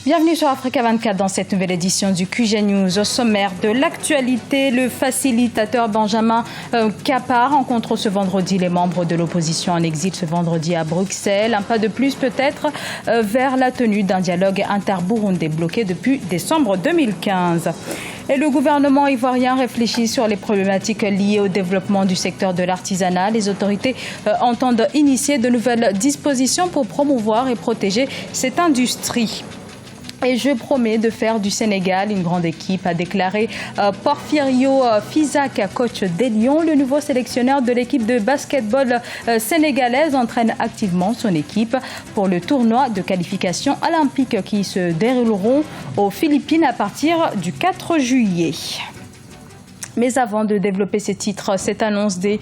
Bienvenue sur Africa 24 dans cette nouvelle édition du QG News. Au sommaire de l'actualité, le facilitateur Benjamin Nkapa rencontre ce vendredi les membres de l'opposition en exil ce vendredi à Bruxelles. Un pas de plus peut-être vers la tenue d'un dialogue inter-burundais bloqué depuis décembre 2015. Et le gouvernement ivoirien réfléchit sur les problématiques liées au développement du secteur de l'artisanat. Les autorités entendent initier de nouvelles dispositions pour promouvoir et protéger cette industrie. Et je promets de faire du Sénégal une grande équipe, a déclaré Porfirio Fisac, coach des Lions. Le nouveau sélectionneur de l'équipe de basketball sénégalaise entraîne activement son équipe pour le tournoi de qualification olympique qui se dérouleront aux Philippines à partir du 4 juillet. Mais avant de développer ces titres, cette annonce des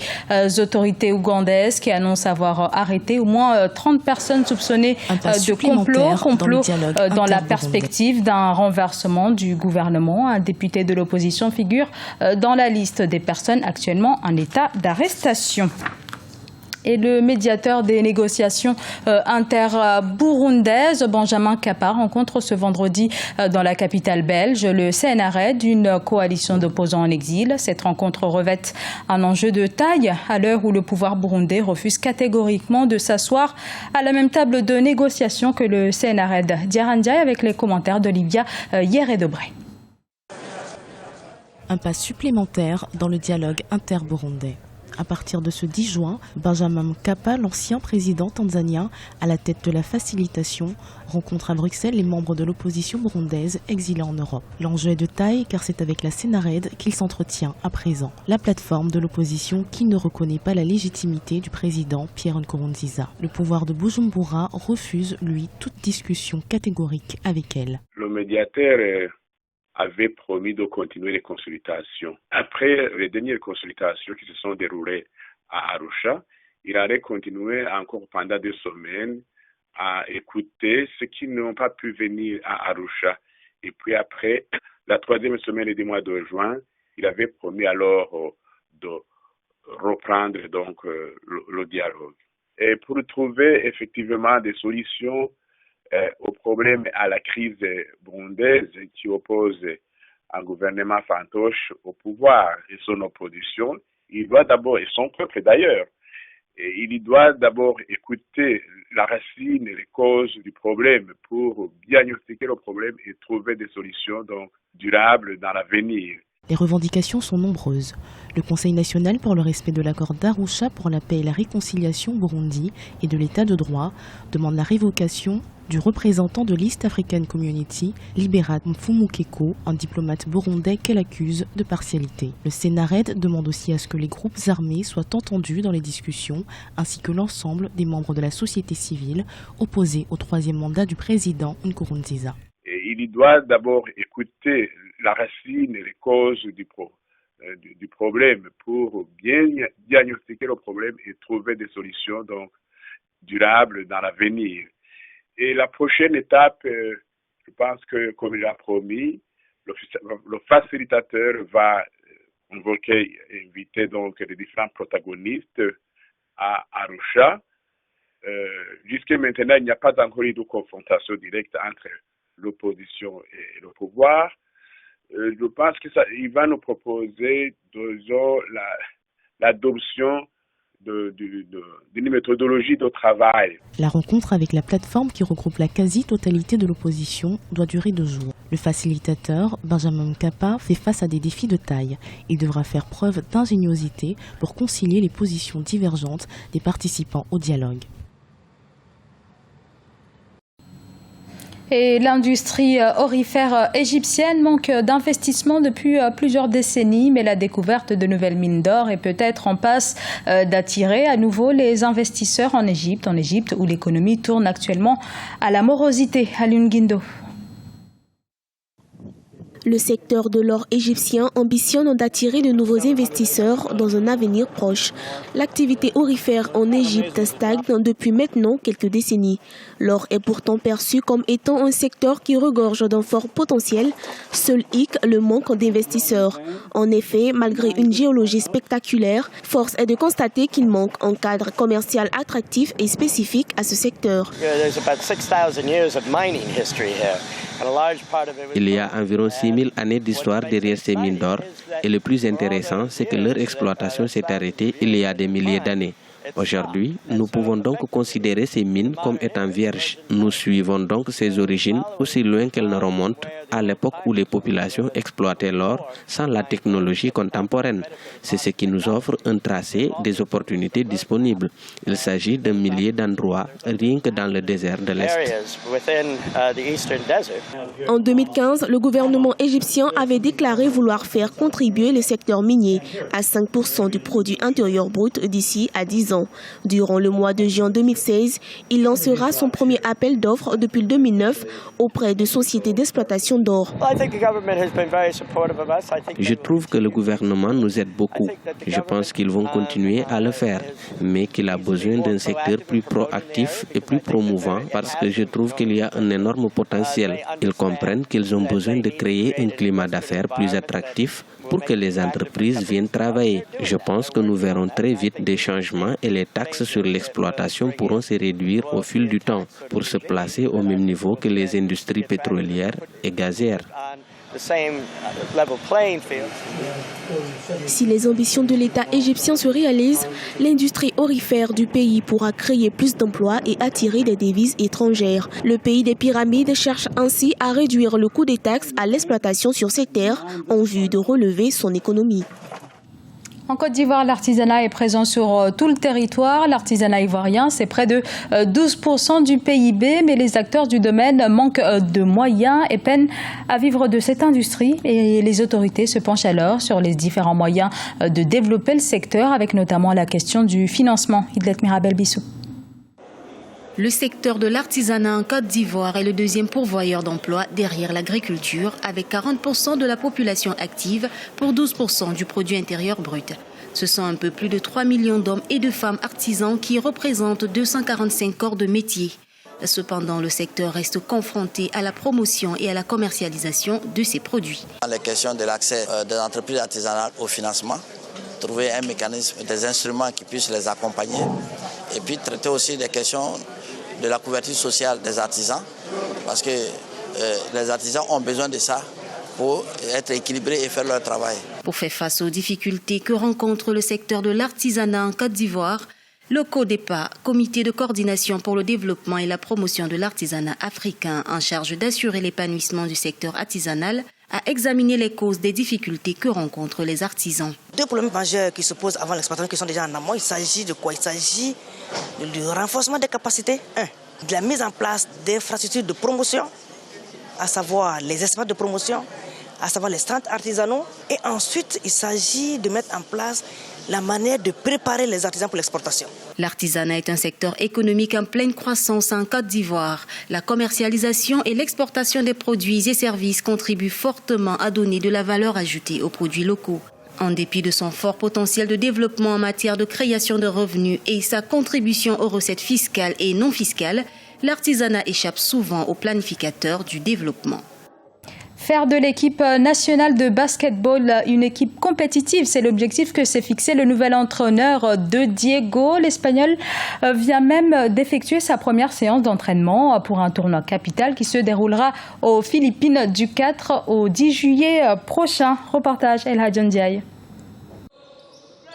autorités ougandaises qui annoncent avoir arrêté au moins 30 personnes soupçonnées de complot dans la perspective d'un renversement du gouvernement. Un député de l'opposition figure dans la liste des personnes actuellement en état d'arrestation. Et le médiateur des négociations inter-burundaises, Benjamin Nkapa, rencontre ce vendredi dans la capitale belge le CNRD, une coalition d'opposants en exil. Cette rencontre revêt un enjeu de taille à l'heure où le pouvoir burundais refuse catégoriquement de s'asseoir à la même table de négociation que le CNRD. Diarandiaï avec les commentaires d'Olivia Yéré-Debré. Un pas supplémentaire dans le dialogue inter-burundais. À partir de ce 10 juin, Benjamin Nkapa, l'ancien président tanzanien à la tête de la facilitation, rencontre à Bruxelles les membres de l'opposition burundaise exilés en Europe. L'enjeu est de taille car c'est avec la CNRD qu'il s'entretient à présent, la plateforme de l'opposition qui ne reconnaît pas la légitimité du président Pierre Nkurunziza. Le pouvoir de Bujumbura refuse, lui, toute discussion catégorique avec elle. Le médiateur avait promis de continuer les consultations. Après les dernières consultations qui se sont déroulées à Arusha, il allait continuer encore pendant 2 semaines à écouter ceux qui n'ont pas pu venir à Arusha. Et puis après, la 3e semaine du mois de juin, il avait promis alors de reprendre donc le dialogue. Et pour trouver effectivement des solutions au problème, à la crise burundaise qui oppose un gouvernement fantoche au pouvoir et son opposition, il doit d'abord, et son peuple d'ailleurs, il doit d'abord écouter la racine et les causes du problème pour diagnostiquer le problème et trouver des solutions donc durables dans l'avenir. Les revendications sont nombreuses. Le Conseil national pour le respect de l'accord d'Arusha pour la paix et la réconciliation au Burundi et de l'état de droit demande la révocation du représentant de l'East African Community, Libérat Mfumukeko, un diplomate burundais qu'elle accuse de partialité. Le CNRD demande aussi à ce que les groupes armés soient entendus dans les discussions, ainsi que l'ensemble des membres de la société civile opposés au 3e mandat du président Nkurunziza. Il doit d'abord écouter la racine et les causes du problème pour bien diagnostiquer le problème et trouver des solutions donc durables dans l'avenir. Et la prochaine étape, je pense que, comme il a promis, le facilitateur va convoquer et inviter donc les différents protagonistes à Arusha. Jusqu'à maintenant, il n'y a pas encore eu de confrontation directe entre l'opposition et le pouvoir. Je pense qu'il va nous proposer, disons, l'adoption d'une méthodologie de travail. La rencontre avec la plateforme qui regroupe la quasi-totalité de l'opposition doit durer 2 jours. Le facilitateur, Benjamin Nkapa, fait face à des défis de taille. Il devra faire preuve d'ingéniosité pour concilier les positions divergentes des participants au dialogue. Et l'industrie aurifère égyptienne manque d'investissement depuis plusieurs décennies, mais la découverte de nouvelles mines d'or est peut-être en passe d'attirer à nouveau les investisseurs en Égypte où l'économie tourne actuellement à la morosité. Alioune Guindo. Le secteur de l'or égyptien ambitionne d'attirer de nouveaux investisseurs dans un avenir proche. L'activité aurifère en Égypte stagne depuis maintenant quelques décennies. L'or est pourtant perçu comme étant un secteur qui regorge d'un fort potentiel. Seul hic, le manque d'investisseurs. En effet, malgré une géologie spectaculaire, force est de constater qu'il manque un cadre commercial attractif et spécifique à ce secteur. Il y a environ 6000 années d'histoire derrière ces mines d'or et le plus intéressant, c'est que leur exploitation s'est arrêtée il y a des milliers d'années. Aujourd'hui, nous pouvons donc considérer ces mines comme étant vierges. Nous suivons donc ces origines aussi loin qu'elles ne remontent à l'époque où les populations exploitaient l'or sans la technologie contemporaine. C'est ce qui nous offre un tracé des opportunités disponibles. Il s'agit d'un millier d'endroits rien que dans le désert de l'Est. En 2015, le gouvernement égyptien avait déclaré vouloir faire contribuer le secteur minier à 5% du produit intérieur brut d'ici à 10 ans. Durant le mois de juin 2016, il lancera son premier appel d'offres depuis 2009 auprès de sociétés d'exploitation d'or. Je trouve que le gouvernement nous aide beaucoup. Je pense qu'ils vont continuer à le faire, mais qu'il a besoin d'un secteur plus proactif et plus promouvant parce que je trouve qu'il y a un énorme potentiel. Ils comprennent qu'ils ont besoin de créer un climat d'affaires plus attractif pour que les entreprises viennent travailler. Je pense que nous verrons très vite des changements et les taxes sur l'exploitation pourront se réduire au fil du temps pour se placer au même niveau que les industries pétrolières et gazières. Si les ambitions de l'État égyptien se réalisent, l'industrie aurifère du pays pourra créer plus d'emplois et attirer des devises étrangères. Le pays des pyramides cherche ainsi à réduire le coût des taxes à l'exploitation sur ses terres en vue de relever son économie. En Côte d'Ivoire, l'artisanat est présent sur tout le territoire. L'artisanat ivoirien, c'est près de 12% du PIB, mais les acteurs du domaine manquent de moyens et peinent à vivre de cette industrie. Et les autorités se penchent alors sur les différents moyens de développer le secteur, avec notamment la question du financement. Idlet Mirabel Bissou. Le secteur de l'artisanat en Côte d'Ivoire est le deuxième pourvoyeur d'emplois derrière l'agriculture, avec 40% de la population active pour 12% du produit intérieur brut. Ce sont un peu plus de 3 millions d'hommes et de femmes artisans qui représentent 245 corps de métier. Cependant, le secteur reste confronté à la promotion et à la commercialisation de ses produits. Les questions de l'accès des entreprises artisanales au financement, trouver un mécanisme, des instruments qui puissent les accompagner et puis traiter aussi des questions de la couverture sociale des artisans parce que les artisans ont besoin de ça pour être équilibrés et faire leur travail. Pour faire face aux difficultés que rencontre le secteur de l'artisanat en Côte d'Ivoire, le CODEPA, Comité de coordination pour le développement et la promotion de l'artisanat africain en charge d'assurer l'épanouissement du secteur artisanal, a examiné les causes des difficultés que rencontrent les artisans. Deux problèmes majeurs qui se posent avant l'exploitation qui sont déjà en amont. Il s'agit de quoi? Il s'agit du renforcement des capacités, de la mise en place d'infrastructures de promotion, à savoir les espaces de promotion, à savoir les stands artisanaux. Et ensuite, il s'agit de mettre en place la manière de préparer les artisans pour l'exportation. L'artisanat est un secteur économique en pleine croissance en Côte d'Ivoire. La commercialisation et l'exportation des produits et services contribuent fortement à donner de la valeur ajoutée aux produits locaux. En dépit de son fort potentiel de développement en matière de création de revenus et sa contribution aux recettes fiscales et non fiscales, l'artisanat échappe souvent aux planificateurs du développement. Faire de l'équipe nationale de basketball une équipe compétitive, c'est l'objectif que s'est fixé le nouvel entraîneur de Diego. L'Espagnol vient même d'effectuer sa première séance d'entraînement pour un tournoi capital qui se déroulera aux Philippines du 4 au 10 juillet prochain. Reportage El Hadjan Ndiaye.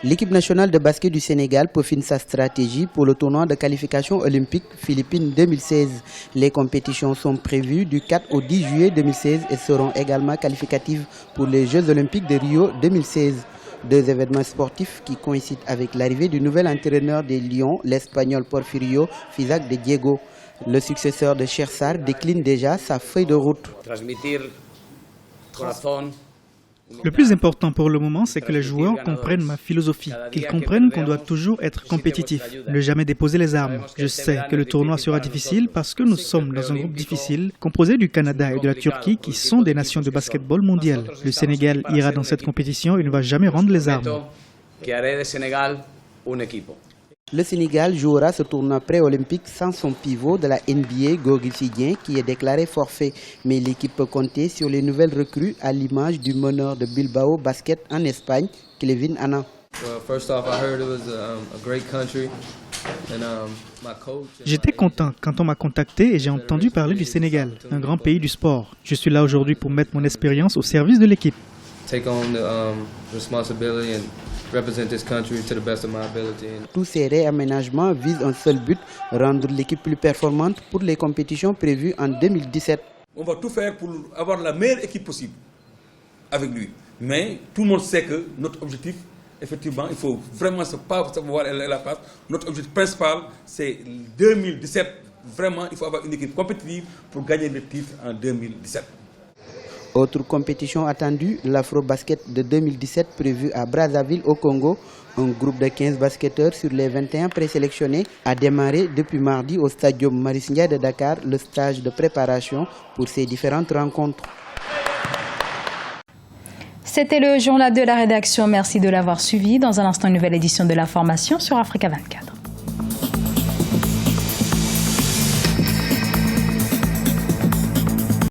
L'équipe nationale de basket du Sénégal peaufine sa stratégie pour le tournoi de qualification olympique Philippines 2016. Les compétitions sont prévues du 4 au 10 juillet 2016 et seront également qualificatives pour les Jeux olympiques de Rio 2016. Deux événements sportifs qui coïncident avec l'arrivée du nouvel entraîneur des Lions, l'Espagnol Porfirio Fisac de Diego. Le successeur de Chersar décline déjà sa feuille de route. Le plus important pour le moment, c'est que les joueurs comprennent ma philosophie, qu'ils comprennent qu'on doit toujours être compétitif, ne jamais déposer les armes. Je sais que le tournoi sera difficile parce que nous sommes dans un groupe difficile, composé du Canada et de la Turquie qui sont des nations de basketball mondial. Le Sénégal ira dans cette compétition et ne va jamais rendre les armes. Le Sénégal jouera ce tournoi pré-olympique sans son pivot de la NBA, Gorgui Sy, qui est déclaré forfait. Mais l'équipe peut compter sur les nouvelles recrues à l'image du meneur de Bilbao Basket en Espagne, Kevin Ana. J'étais content quand on m'a contacté et j'ai entendu parler du Sénégal, un grand pays du sport. Je suis là aujourd'hui pour mettre mon expérience au service de l'équipe. Tous ces réaménagements visent un seul but, rendre l'équipe plus performante pour les compétitions prévues en 2017. On va tout faire pour avoir la meilleure équipe possible avec lui. Mais tout le monde sait que notre objectif, effectivement, il faut vraiment pas savoir la place. Notre objectif principal, c'est 2017. Vraiment, il faut avoir une équipe compétitive pour gagner le titre en 2017. Autre compétition attendue, l'Afro-Basket de 2017 prévue à Brazzaville au Congo. Un groupe de 15 basketteurs sur les 21 présélectionnés a démarré depuis mardi au Stadium Marius Ndiaye de Dakar le stage de préparation pour ces différentes rencontres. C'était le journal de la rédaction. Merci de l'avoir suivi. Dans un instant, une nouvelle édition de l'information sur Africa 24.